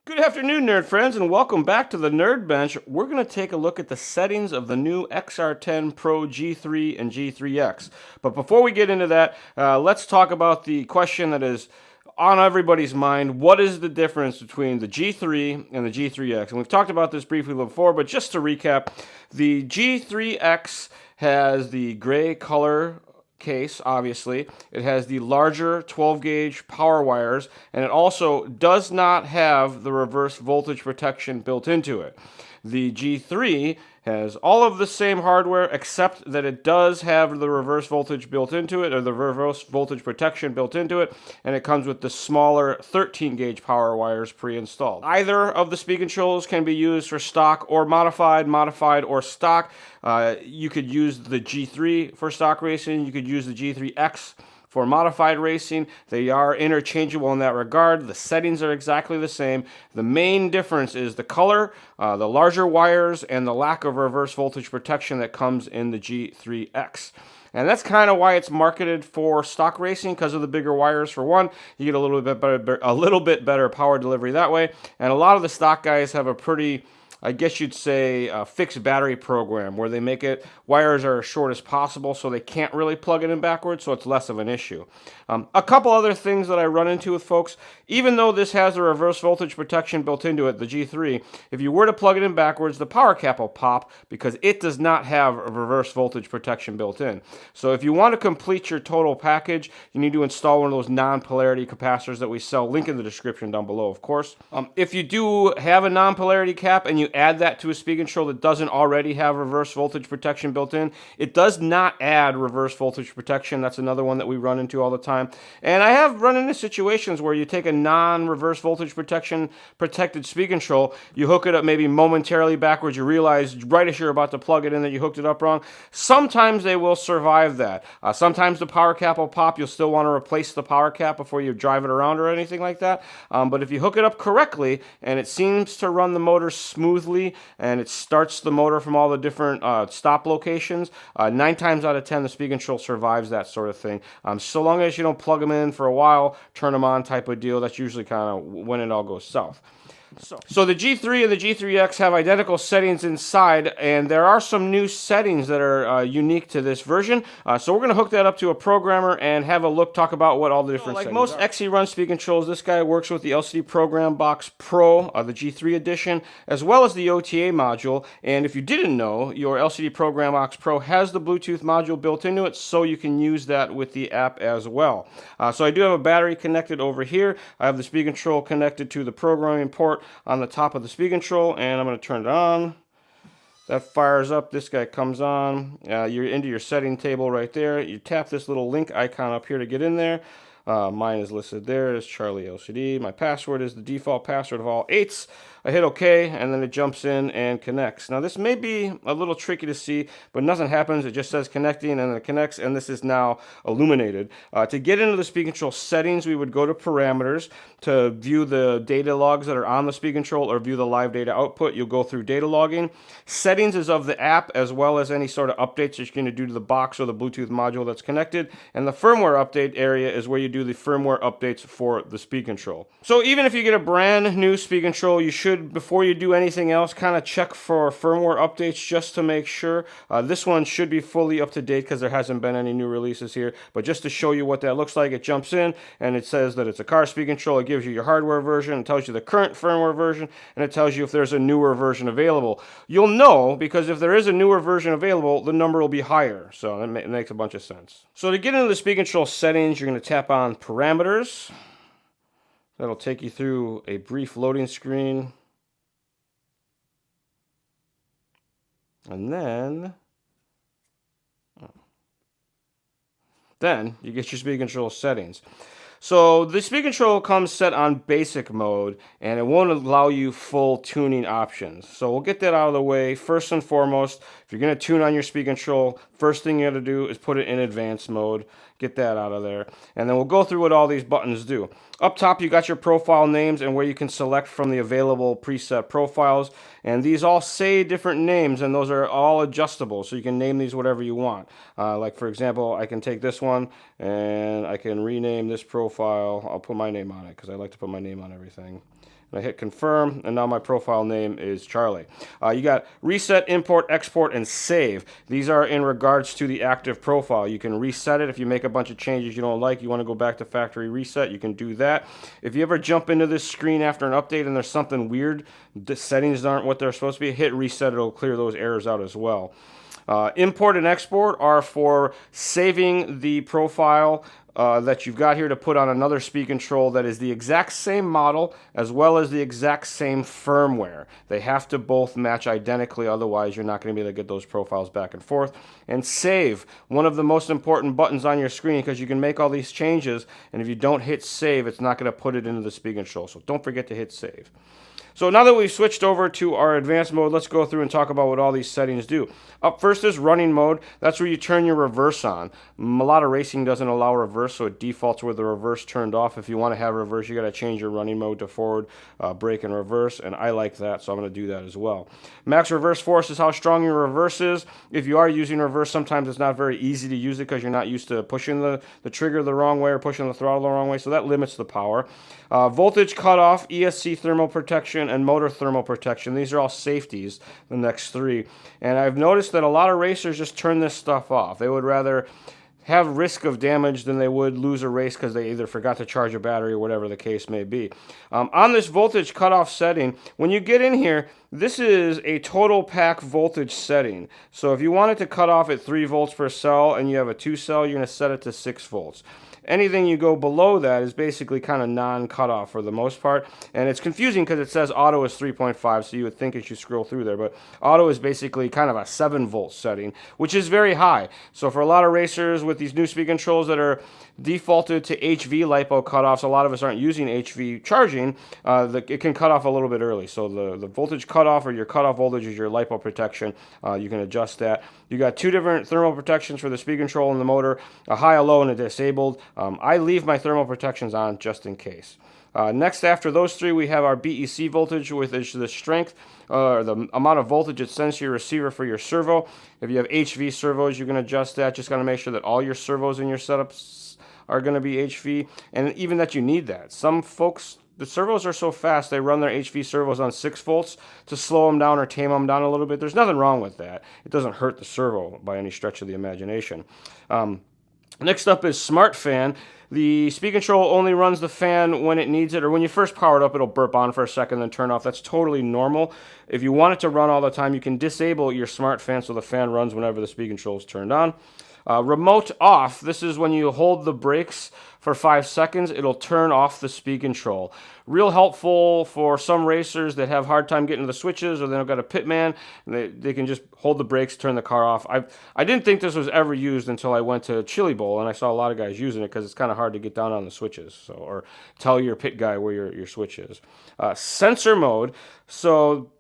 Good afternoon, nerd friends, and welcome back to the Nerd Bench. We're going to take a look at the settings of the new XR10 Pro G3 and G3X. But before we get into that, let's talk about the question that is on everybody's mind. What is the difference between the G3 and the G3X? And we've talked about this briefly before, but just to recap, the G3X has the gray color case, obviously. It has the larger 12 gauge power wires, and it also does not have the reverse voltage protection built into it. The G3 has all of the same hardware except that it does have the reverse voltage built into it, or the reverse voltage protection built into it, and it comes with the smaller 13 gauge power wires pre-installed. Either of the speed controls can be used for stock or modified or stock. You could use the G3 for stock racing, you could use the G3X for modified racing. They are interchangeable in that regard. The settings are exactly the same. The main difference is the color, the larger wires, and the lack of reverse voltage protection that comes in the G3X. And that's kind of why it's marketed for stock racing, because of the bigger wires. For one, you get a little bit better power delivery that way. And a lot of the stock guys have a pretty, I guess you'd say, a fixed battery program where they make it wires are as short as possible, so they can't really plug it in backwards, so it's less of an issue. A couple other things that I run into with folks: even though this has a reverse voltage protection built into it, the G3, if you were to plug it in backwards, the power cap will pop because it does not have a reverse voltage protection built in. So if you want to complete your total package, you need to install one of those non-polarity capacitors that we sell. Link in the description down below, of course. If you do have a non-polarity cap and you add that to a speed control that doesn't already have reverse voltage protection built in, it does not add reverse voltage protection. That's another one that we run into all the time. And I have run into situations where you take a non-reverse voltage protection protected speed control, you hook it up maybe momentarily backwards, you realize right as you're about to plug it in that you hooked it up wrong. Sometimes they will survive that. Sometimes the power cap will pop. You'll still want to replace the power cap before you drive it around or anything like that. But if you hook it up correctly and it seems to run the motor smoothly and it starts the motor from all the different stop locations, 9 times out of 10 the speed control survives that sort of thing. So long as you don't plug them in for a while, turn them on type of deal, that's usually kind of when it all goes south. So the G3 and the G3X have identical settings inside, and there are some new settings that are unique to this version. So we're going to hook that up to a programmer and have a look, talk about what all the different settings are. Like most Xerun speed controls, this guy works with the LCD Program Box Pro, the G3 edition, as well as the OTA module. And if you didn't know, your LCD Program Box Pro has the Bluetooth module built into it, so you can use that with the app as well. So I do have a battery connected over here. I have the speed control connected to the programming port on the top of the speed control, and I'm going to turn it on. That fires up. This guy comes on. You're into your setting table right there. You tap this little link icon up here to get in there. Mine is listed there as Charlie LCD. My password is the default password of all 8s. I hit OK, and then it jumps in and connects. Now this may be a little tricky to see, but nothing happens. It just says connecting, and then it connects, and this is now illuminated. To get into the speed control settings, we would go to parameters. To view the data logs that are on the speed control or view the live data output, you'll go through data logging. Settings is of the app, as well as any sort of updates that you're going to do to the box or the Bluetooth module that's connected. And the firmware update area is where you do the firmware updates for the speed control. So even if you get a brand new speed control, you should, before you do anything else, kind of check for firmware updates just to make sure. This one should be fully up to date because there hasn't been any new releases here. But just to show you what that looks like, it jumps in and it says that it's a car speed control. It gives you your hardware version, it tells you the current firmware version, and it tells you if there's a newer version available. You'll know because if there is a newer version available, the number will be higher. So it makes a bunch of sense. So to get into the speed control settings, you're going to tap on parameters. That'll take you through a brief loading screen. And then you get your speed control settings. So the speed control comes set on basic mode, and it won't allow you full tuning options. So we'll get that out of the way. First and foremost, if you're going to tune on your speed control, first thing you got to do is put it in advanced mode. Get that out of there. And then we'll go through what all these buttons do. Up top, you got your profile names and where you can select from the available preset profiles. And these all say different names, and those are all adjustable. So you can name these whatever you want. Like, for example, I can take this one, and I can rename this profile. I'll put my name on it, because I like to put my name on everything. I hit confirm, and now my profile name is Charlie. You got reset, import, export, and save. These are in regards to the active profile. You can reset it if you make a bunch of changes you don't like. You want to go back to factory reset, you can do that. If you ever jump into this screen after an update and there's something weird, the settings aren't what they're supposed to be, hit reset, it'll clear those errors out as well. Import and export are for saving the profile that you've got here to put on another speed control that is the exact same model as well as the exact same firmware. They have to both match identically, otherwise you're not going to be able to get those profiles back and forth. And save, one of the most important buttons on your screen, because you can make all these changes, and if you don't hit save, it's not going to put it into the speed control. So don't forget to hit save. So now that we've switched over to our advanced mode, let's go through and talk about what all these settings do. Up first is running mode. That's where you turn your reverse on. A lot of racing doesn't allow reverse, so it defaults with the reverse turned off. If you want to have reverse, you got to change your running mode to forward, brake, and reverse, and I like that, so I'm going to do that as well. Max reverse force is how strong your reverse is. If you are using reverse, sometimes it's not very easy to use it because you're not used to pushing the trigger the wrong way or pushing the throttle the wrong way, so that limits the power. Voltage cutoff, ESC thermal protection, and motor thermal protection. These are all safeties, the next three. And I've noticed that a lot of racers just turn this stuff off. They would rather have risk of damage than they would lose a race because they either forgot to charge a battery or whatever the case may be. On this voltage cutoff setting, when you get in here, this is a total pack voltage setting. So if you want it to cut off at 3 volts per cell and you have a 2 cell, you're going to set it to 6 volts. Anything you go below that is basically kind of non-cutoff for the most part. And it's confusing because it says auto is 3.5, so you would think it should scroll through there. But auto is basically kind of a 7 volt setting, which is very high. So for a lot of racers with these new speed controls that are defaulted to HV LiPo cutoffs, a lot of us aren't using HV charging, it can cut off a little bit early. So the voltage cutoff or your cutoff voltage is your LiPo protection. You can adjust that. You got 2 different thermal protections for the speed control and the motor, a high, a low, and a disabled. I leave my thermal protections on just in case. Next, after those 3, we have our BEC voltage, which is the strength, the amount of voltage it sends to your receiver for your servo. If you have HV servos, you can adjust that. Just got to make sure that all your servos in your setups are going to be HV, and even that you need that. Some folks, the servos are so fast, they run their HV servos on 6 volts to slow them down or tame them down a little bit. There's nothing wrong with that. It doesn't hurt the servo by any stretch of the imagination. Next up is Smart Fan. The speed control only runs the fan when it needs it, or when you first power it up, it'll burp on for a second, then turn off. That's totally normal. If you want it to run all the time, you can disable your Smart Fan so the fan runs whenever the speed control is turned on. Remote off, this is when you hold the brakes for 5 seconds, it'll turn off the speed control. Real helpful for some racers that have a hard time getting to the switches, or they've got a pit man, and they can just hold the brakes, turn the car off. I didn't think this was ever used until I went to Chili Bowl, and I saw a lot of guys using it because it's kind of hard to get down on the switches, or tell your pit guy where your switch is. Sensor mode, so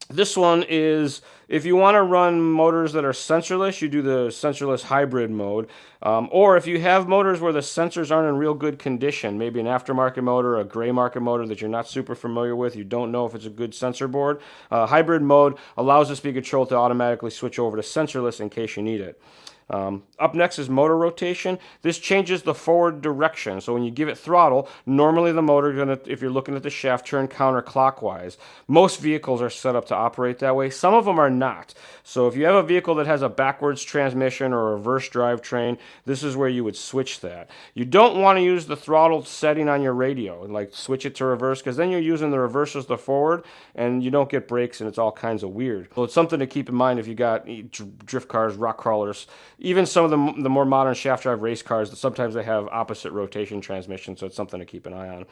this one is, if you want to run motors that are sensorless, you do the sensorless hybrid mode. Or if you have motors where the sensors aren't in real good condition, maybe an aftermarket motor, a gray market motor that you're not super familiar with, you don't know if it's a good sensor board, hybrid mode allows the speed control to automatically switch over to sensorless in case you need it. Up next is motor rotation. This changes the forward direction. So when you give it throttle, normally the motor is going to, if you're looking at the shaft, turn counterclockwise. Most vehicles are set up to operate that way. Some of them are not. So if you have a vehicle that has a backwards transmission or a reverse drivetrain, this is where you would switch that. You don't want to use the throttle setting on your radio, like switch it to reverse, because then you're using the reverse as the forward, and you don't get brakes, and it's all kinds of weird. So it's something to keep in mind if you got drift cars, rock crawlers, even some of the more modern shaft drive race cars, sometimes they have opposite rotation transmission, so it's something to keep an eye on.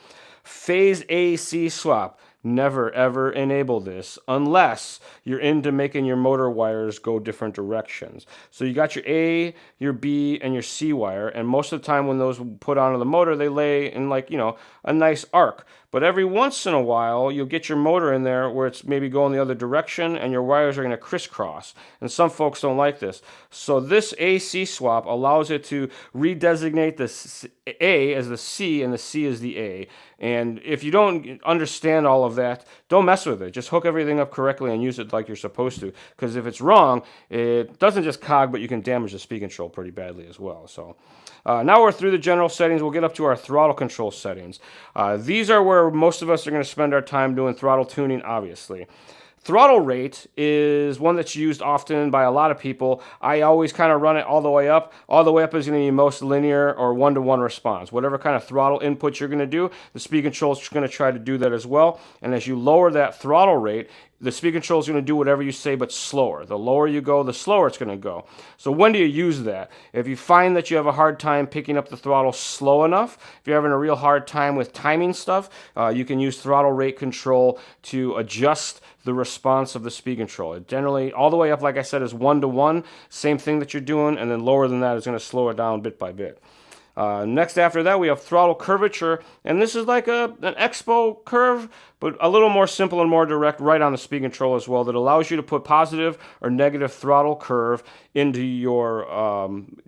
Phase AC swap. Never ever enable this unless you're into making your motor wires go different directions. So you got your A, your B, and your C wire, and most of the time when those put onto the motor, they lay in, like, you know, a nice arc. But every once in a while, you'll get your motor in there where it's maybe going the other direction and your wires are going to crisscross. And some folks don't like this. So this AC swap allows it to redesignate the A as the C and the C as the A. And if you don't understand all of that, don't mess with it. Just hook everything up correctly and use it like you're supposed to. Because if it's wrong, it doesn't just cog, but you can damage the speed control pretty badly as well. So now we're through the general settings. We'll get up to our throttle control settings. These are where most of us are going to spend our time doing throttle tuning, obviously. Throttle rate is one that's used often by a lot of people. I always kind of run it all the way up. All the way up is going to be most linear or one-to-one response. Whatever kind of throttle input you're going to do, the speed control is going to try to do that as well. And as you lower that throttle rate, the speed control is going to do whatever you say, but slower. The lower you go, the slower it's going to go. So when do you use that? If you find that you have a hard time picking up the throttle slow enough, if you're having a real hard time with timing stuff, you can use throttle rate control to adjust the response of the speed control. It generally, all the way up, like I said, is one-to-one, same thing that you're doing, and then lower than that is going to slow it down bit by bit. Next after that, we have throttle curvature, and this is like an expo curve, but a little more simple and more direct right on the speed control as well, that allows you to put positive or negative throttle curve into your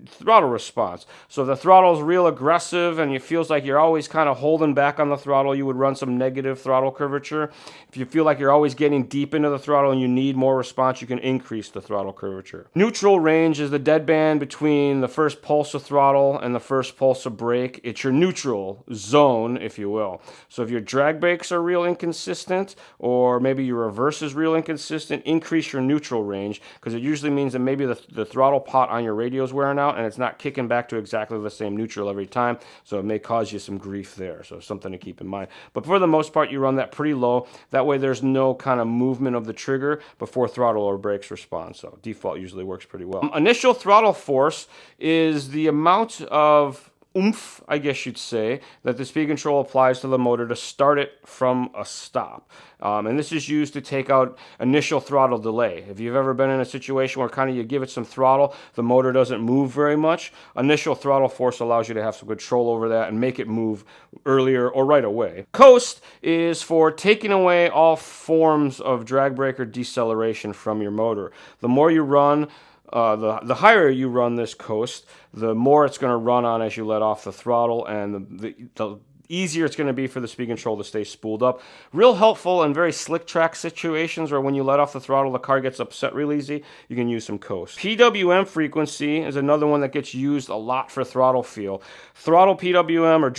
throttle response. So if the throttle is real aggressive and it feels like you're always kind of holding back on the throttle, you would run some negative throttle curvature. If you feel like you're always getting deep into the throttle and you need more response, you can increase the throttle curvature. Neutral range is the deadband between the first pulse of throttle and the first pulse of brake. It's your neutral zone, if you will. So if your drag brakes are real inconsistent, or maybe your reverse is real inconsistent, increase your neutral range, because it usually means that maybe the throttle pot on your radio is wearing out and it's not kicking back to exactly the same neutral every time, so it may cause you some grief there. So something to keep in mind. But for the most part, you run that pretty low. That way there's no kind of movement of the trigger before throttle or brakes respond. So default usually works pretty well. Initial throttle force is the amount of oomph, I guess you'd say, that the speed control applies to the motor to start it from a stop. And this is used to take out initial throttle delay. If you've ever been in a situation where kind of you give it some throttle, the motor doesn't move very much, initial throttle force allows you to have some control over that and make it move earlier or right away. Coast is for taking away all forms of drag brake or deceleration from your motor. The more you run, the higher you run this coast, the more it's going to run on as you let off the throttle, and the easier it's going to be for the speed control to stay spooled up. Real helpful in very slick track situations, or when you let off the throttle, the car gets upset real easy, you can use some coast. PWM frequency is another one that gets used a lot for throttle feel. Throttle PWM or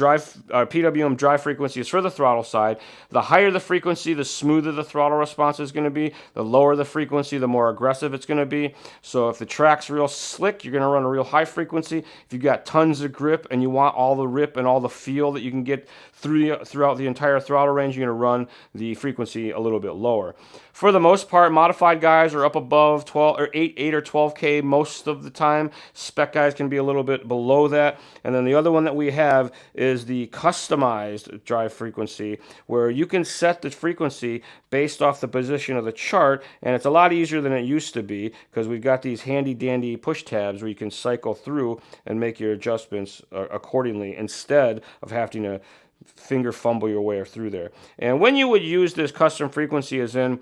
PWM drive frequency is for the throttle side. The higher the frequency, the smoother the throttle response is going to be. The lower the frequency, the more aggressive it's going to be. So if the track's real slick, you're going to run a real high frequency. If you've got tons of grip and you want all the rip and all the feel that you can get throughout the entire throttle range, you're going to run the frequency a little bit lower. For the most part, modified guys are up above 12 or 8 or 12K most of the time. Spec guys can be a little bit below that. And then the other one that we have is the customized drive frequency, where you can set the frequency based off the position of the chart, and it's a lot easier than it used to be because we've got these handy dandy push tabs where you can cycle through and make your adjustments accordingly instead of having to finger fumble your way through there. And when you would use this custom frequency is in,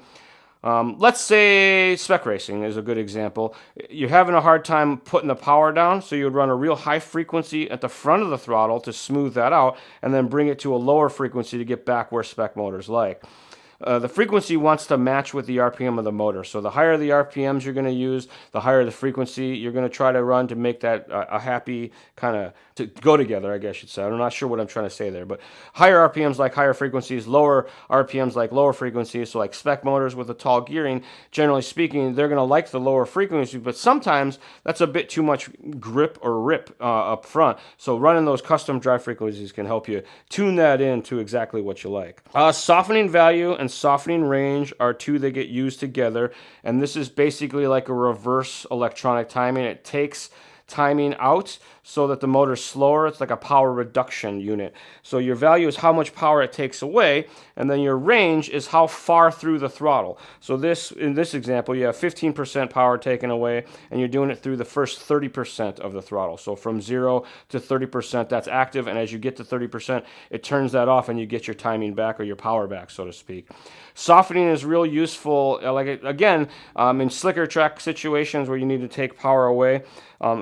let's say spec racing is a good example. You're having a hard time putting the power down, so you would run a real high frequency at the front of the throttle to smooth that out, and then bring it to a lower frequency to get back where spec motors like. The frequency wants to match with the RPM of the motor. So the higher the RPMs you're going to use, the higher the frequency you're going to try to run to make that a happy kind of to go together, I guess you'd say. I'm not sure what I'm trying to say there, but higher RPMs like higher frequencies, lower RPMs like lower frequencies. So like spec motors with a tall gearing, generally speaking, they're going to like the lower frequency, but sometimes that's a bit too much grip or rip up front. So running those custom drive frequencies can help you tune that in to exactly what you like. Softening value and softening range are two that get used together, and this is basically like a reverse electronic timing. It takes timing out so that the motor's slower. It's like a power reduction unit. So your value is how much power it takes away, and then your range is how far through the throttle. So in this example, you have 15% power taken away, and you're doing it through the first 30% of the throttle. So from 0 to 30%, that's active, and as you get to 30%, it turns that off, and you get your timing back, or your power back, so to speak. Softening is real useful, in slicker track situations where you need to take power away.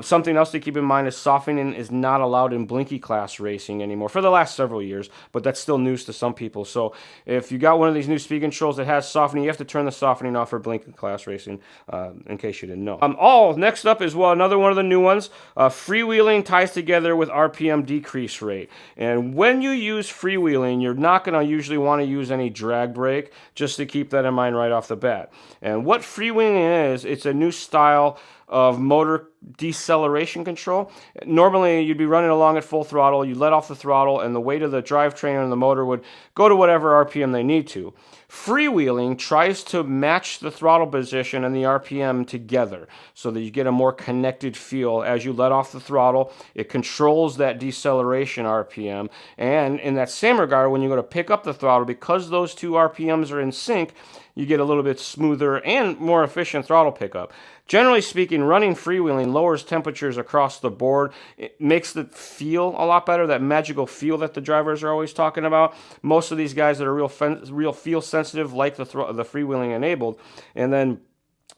Something else to keep in mind is softening is not allowed in blinky class racing anymore for the last several years, but that's still news to some people. So if you got one of these new speed controls that has softening, you have to turn the softening off for blinky class racing, in case you didn't know. Next up is, well, another one of the new ones. Freewheeling ties together with RPM decrease rate. And when you use freewheeling, you're not going to usually want to use any drag brake, just to keep that in mind right off the bat. And what freewheeling is, it's a new style of motor deceleration control. Normally, you'd be running along at full throttle, you let off the throttle, and the weight of the drivetrain and the motor would go to whatever RPM they need to. Freewheeling tries to match the throttle position and the RPM together so that you get a more connected feel as you let off the throttle. It controls that deceleration RPM, and in that same regard, when you go to pick up the throttle, because those two RPMs are in sync, you get a little bit smoother and more efficient throttle pickup. Generally speaking, running freewheeling lowers temperatures across the board. It makes it feel a lot better, that magical feel that the drivers are always talking about. Most of these guys that are real feel sensitive like the freewheeling enabled. And then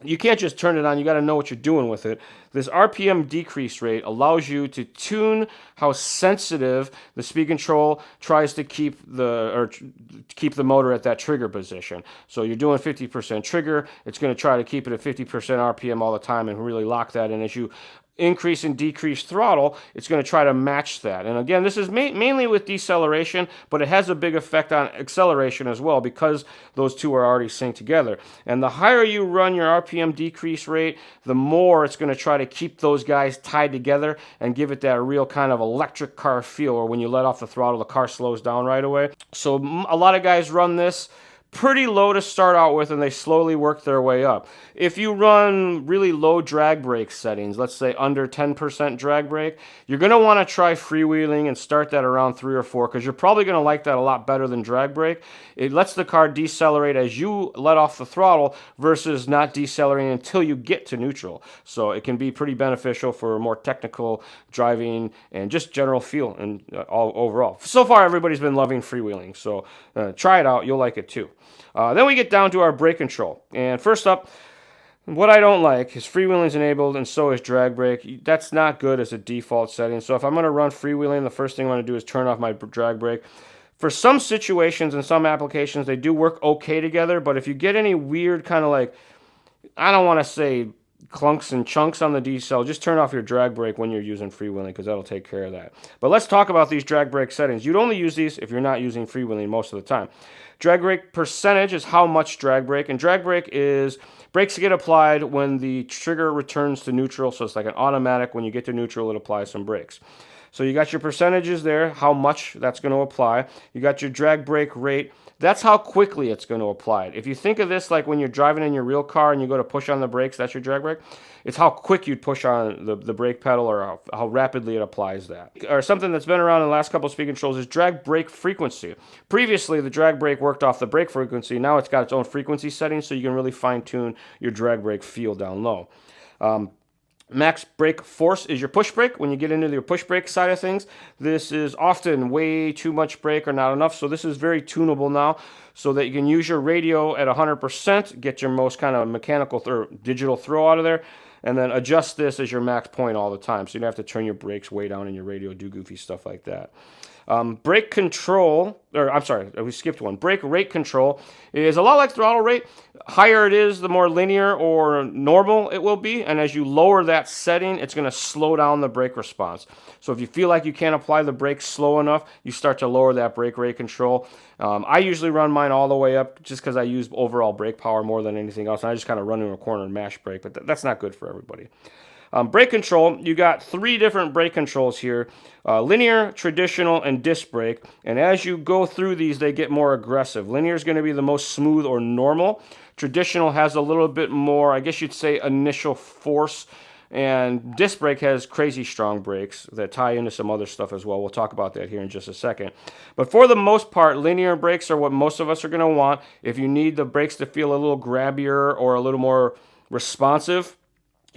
you can't just turn it on, you got to know what you're doing with it. This RPM decrease rate allows you to tune how sensitive the speed control tries to keep the motor at that trigger position. So you're doing 50% trigger, it's going to try to keep it at 50% RPM all the time and really lock that in. As you increase and decrease throttle, it's going to try to match that. And again, this is mainly with deceleration, but it has a big effect on acceleration as well because those two are already synced together. And the higher you run your RPM decrease rate, the more it's going to try to keep those guys tied together and give it that real kind of electric car feel, or when you let off the throttle, the car slows down right away. So a lot of guys run this pretty low to start out with, and they slowly work their way up. If you run really low drag brake settings, let's say under 10% drag brake, you're going to want to try freewheeling and start that around 3 or 4 because you're probably going to like that a lot better than drag brake. It lets the car decelerate as you let off the throttle versus not decelerating until you get to neutral. So it can be pretty beneficial for more technical driving and just general feel and all overall. So far, everybody's been loving freewheeling, so try it out. You'll like it too. Then we get down to our brake control. And first up, what I don't like is freewheeling is enabled and so is drag brake. That's not good as a default setting. So if I'm going to run freewheeling, the first thing I'm going to do is turn off my drag brake. For some situations and some applications, they do work okay together. But if you get any weird kind of like, I don't want to say clunks and chunks on the decel, just turn off your drag brake when you're using freewheeling because that'll take care of that. But let's talk about these drag brake settings. You'd only use these if you're not using freewheeling most of the time. Drag brake percentage is how much drag brake, and drag brake is brakes get applied when the trigger returns to neutral, so it's like an automatic. When you get to neutral, it applies some brakes. So you got your percentages there, how much that's going to apply. You got your drag brake rate. That's how quickly it's going to apply it. If you think of this like when you're driving in your real car and you go to push on the brakes, that's your drag brake. It's how quick you'd push on the brake pedal or how rapidly it applies that. Or something that's been around in the last couple of speed controls is drag brake frequency. Previously, the drag brake worked off the brake frequency. Now it's got its own frequency settings, so you can really fine-tune your drag brake feel down low. Max brake force is your push brake. When you get into your push brake side of things, this is often way too much brake or not enough. So this is very tunable now so that you can use your radio at 100%, get your most kind of mechanical or digital throw out of there, and then adjust this as your max point all the time. So you don't have to turn your brakes way down in your radio, do goofy stuff like that. Brake control, or I'm sorry, we skipped one. Brake rate control is a lot like throttle rate. Higher it is, the more linear or normal it will be. And as you lower that setting, it's going to slow down the brake response. So if you feel like you can't apply the brakes slow enough, you start to lower that brake rate control. I usually run mine all the way up just because I use overall brake power more than anything else. And I just kind of run in a corner and mash brake, but that's not good for everybody. Brake control, you got 3 different brake controls here, linear, traditional, and disc brake. And as you go through these, they get more aggressive. Linear is going to be the most smooth or normal. Traditional has a little bit more, I guess you'd say, initial force. And disc brake has crazy strong brakes that tie into some other stuff as well. We'll talk about that here in just a second. But for the most part, linear brakes are what most of us are going to want. If you need the brakes to feel a little grabbier or a little more responsive,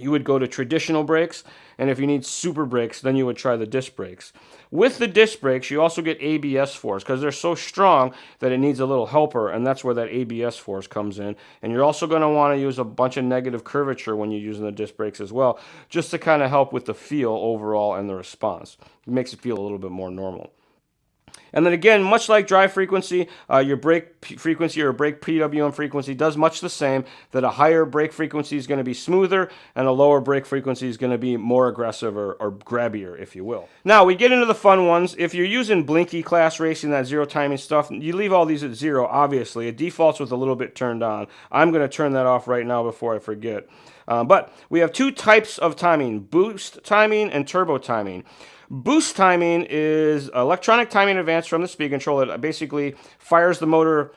you would go to traditional brakes, and if you need super brakes, then you would try the disc brakes. With the disc brakes, you also get ABS force because they're so strong that it needs a little helper, and that's where that ABS force comes in. And you're also going to want to use a bunch of negative curvature when you're using the disc brakes as well, just to kind of help with the feel overall and the response. It makes it feel a little bit more normal. And then again, much like drive frequency, your brake frequency or brake PWM frequency does much the same, that a higher brake frequency is going to be smoother and a lower brake frequency is going to be more aggressive or grabbier, if you will. Now, we get into the fun ones. If you're using blinky class racing, that zero timing stuff, you leave all these at 0, obviously. It defaults with a little bit turned on. I'm going to turn that off right now before I forget. But we have 2 types of timing, boost timing and turbo timing. Boost timing is electronic timing advance from the speed control that basically fires the motor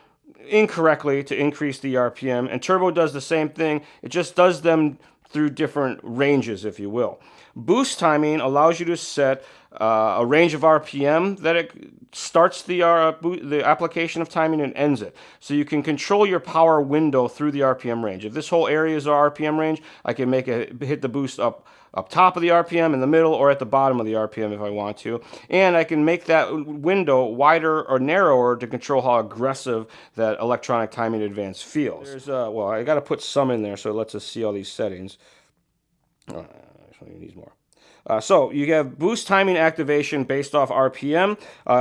incorrectly to increase the RPM, and turbo does the same thing. It just does them through different ranges, if you will. Boost timing allows you to set a range of RPM that it starts the application of timing and ends it. So you can control your power window through the RPM range. If this whole area is our RPM range, I can hit the boost up top of the RPM, in the middle, or at the bottom of the RPM if I want to. And I can make that window wider or narrower to control how aggressive that electronic timing advance feels. There's, well, I got to put some in there so it lets us see all these settings. Actually, it needs more. So you have boost timing activation based off RPM.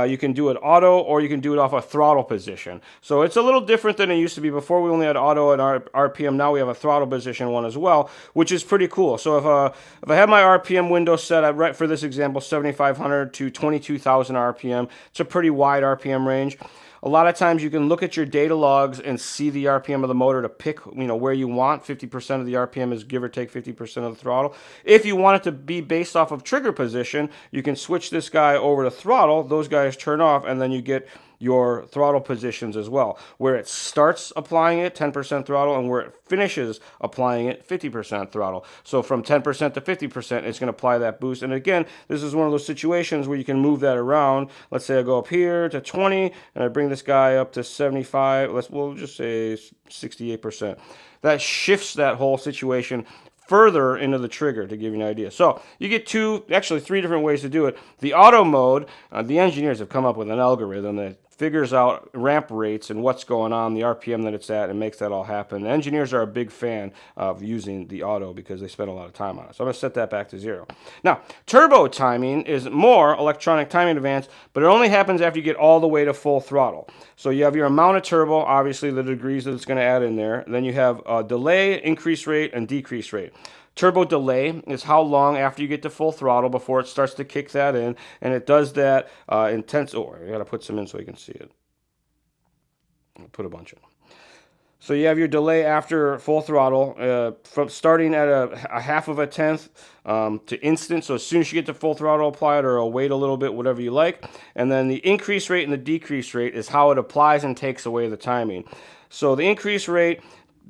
You can do it auto, or you can do it off a throttle position. So it's a little different than it used to be. Before we only had auto and RPM. Now we have a throttle position one as well, which is pretty cool. So if I have my RPM window set at, right for this example, 7,500 to 22,000 RPM, it's a pretty wide RPM range. A lot of times you can look at your data logs and see the RPM of the motor to pick, where you want. 50% of the RPM is give or take 50% of the throttle. If you want it to be based off of trigger position, you can switch this guy over to throttle. Those guys turn off, and then you get your throttle positions as well, where it starts applying it 10% throttle, and where it finishes applying it 50% throttle. So from 10% to 50%, it's going to apply that boost. And again, this is one of those situations where you can move that around. Let's say I go up here to 20, and I bring this guy up to 75. We'll just say 68%. That shifts that whole situation further into the trigger, to give you an idea. So you get 3 different ways to do it. The auto mode, the engineers have come up with an algorithm that figures out ramp rates and what's going on, the RPM that it's at, and makes that all happen. The engineers are a big fan of using the auto because they spend a lot of time on it. So I'm going to set that back to 0. Now, turbo timing is more electronic timing advance, but it only happens after you get all the way to full throttle. So you have your amount of turbo, obviously the degrees that it's going to add in there. Then you have delay, increase rate, and decrease rate. Turbo delay is how long after you get to full throttle before it starts to kick that in, and it does that intense. Oh, I gotta put some in so you can see it. I'll put a bunch in. So you have your delay after full throttle, from starting at a half of a tenth to instant. So as soon as you get to full throttle, apply it, or I'll wait a little bit, whatever you like. And then the increase rate and the decrease rate is how it applies and takes away the timing. So the increase rate,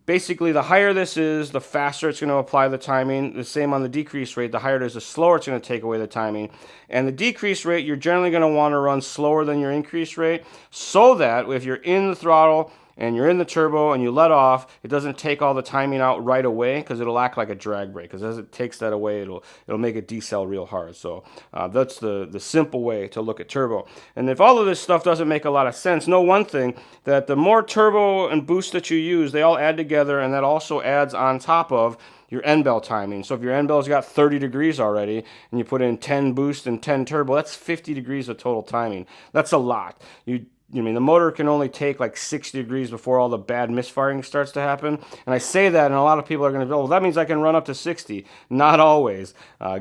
basically, the higher this is, the faster it's going to apply the timing. The same on the decrease rate. The higher it is, the slower it's going to take away the timing. And the decrease rate, you're generally going to want to run slower than your increase rate, so that if you're in the throttle and you're in the turbo and you let off, it doesn't take all the timing out right away, because it'll act like a drag brake. Because as it takes that away, it'll make it decel real hard. So that's the simple way to look at turbo. And if all of this stuff doesn't make a lot of sense, know one thing, that the more turbo and boost that you use, they all add together, and that also adds on top of your end bell timing. So if your end bell's got 30 degrees already, and you put in 10 boost and 10 turbo, that's 50 degrees of total timing. That's a lot. The motor can only take like 60 degrees before all the bad misfiring starts to happen. And I say that, and a lot of people are going to go, well, that means I can run up to 60. Not always.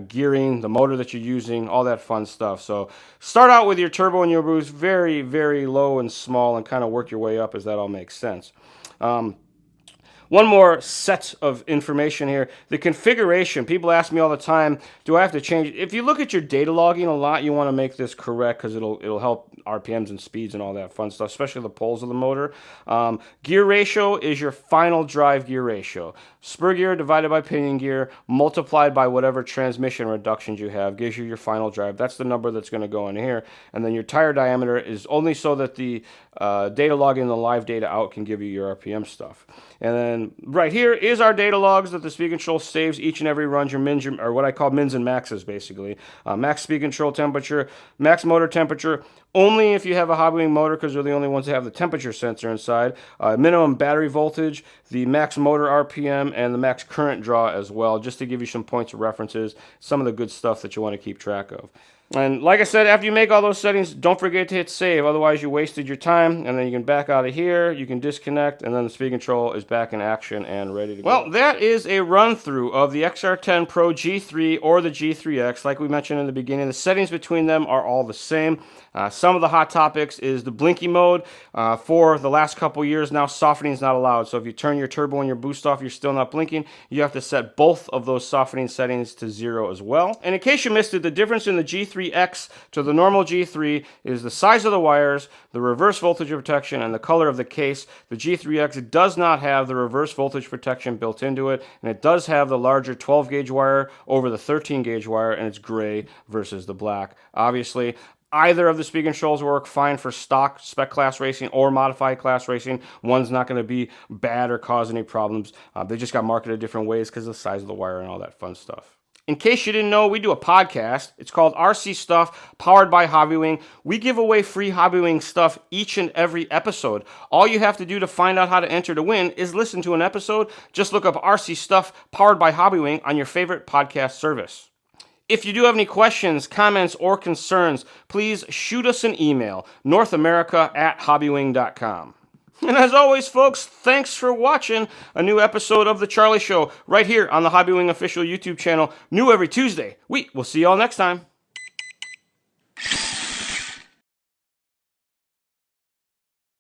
Gearing, the motor that you're using, all that fun stuff. So start out with your turbo and your boost very, very low and small, and kind of work your way up as that all makes sense. One more set of information here. The configuration. People ask me all the time, do I have to change it? If you look at your data logging a lot, you want to make this correct, because it'll help RPMs and speeds and all that fun stuff, especially the poles of the motor. Gear ratio is your final drive gear ratio. Spur gear divided by pinion gear multiplied by whatever transmission reductions you have gives you your final drive. That's the number that's going to go in here. And then your tire diameter is only so that the data logging and the live data out can give you your RPM stuff. And then And right here is our data logs that the speed control saves each and every run, your mins, or what I call mins and maxes, basically. Max speed control temperature, max motor temperature, only if you have a HOBBYWING motor, because they're the only ones that have the temperature sensor inside. Minimum battery voltage, the max motor RPM, and the max current draw as well, just to give you some points of references, some of the good stuff that you want to keep track of. And like I said, after you make all those settings, don't forget to hit save. Otherwise, you wasted your time. And then you can back out of here. You can disconnect. And then the speed control is back in action and ready to go. Well, that is a run-through of the XR10 Pro G3 or the G3X. Like we mentioned in the beginning, the settings between them are all the same. Some of the hot topics is the blinky mode. For the last couple years now, softening is not allowed. So if you turn your turbo and your boost off, you're still not blinking. You have to set both of those softening settings to 0 as well. And in case you missed it, the difference in the G3X to the normal G3 is the size of the wires, the reverse voltage protection, and the color of the case. The G3X does not have the reverse voltage protection built into it, and it does have the larger 12 gauge wire over the 13 gauge wire, and it's gray versus the black. Obviously, either of the speed controls work fine for stock spec class racing or modified class racing. One's not going to be bad or cause any problems. They just got marketed different ways because of the size of the wire and all that fun stuff. In case you didn't know, we do a podcast. It's called RC Stuff, powered by HOBBYWING. We give away free HOBBYWING stuff each and every episode. All you have to do to find out how to enter to win is listen to an episode. Just look up RC Stuff, powered by HOBBYWING on your favorite podcast service. If you do have any questions, comments, or concerns, please shoot us an email, northamerica@hobbywing.com. And as always, folks, thanks for watching a new episode of The Charlie Show right here on the HOBBYWING official YouTube channel, new every Tuesday. We will see you all next time.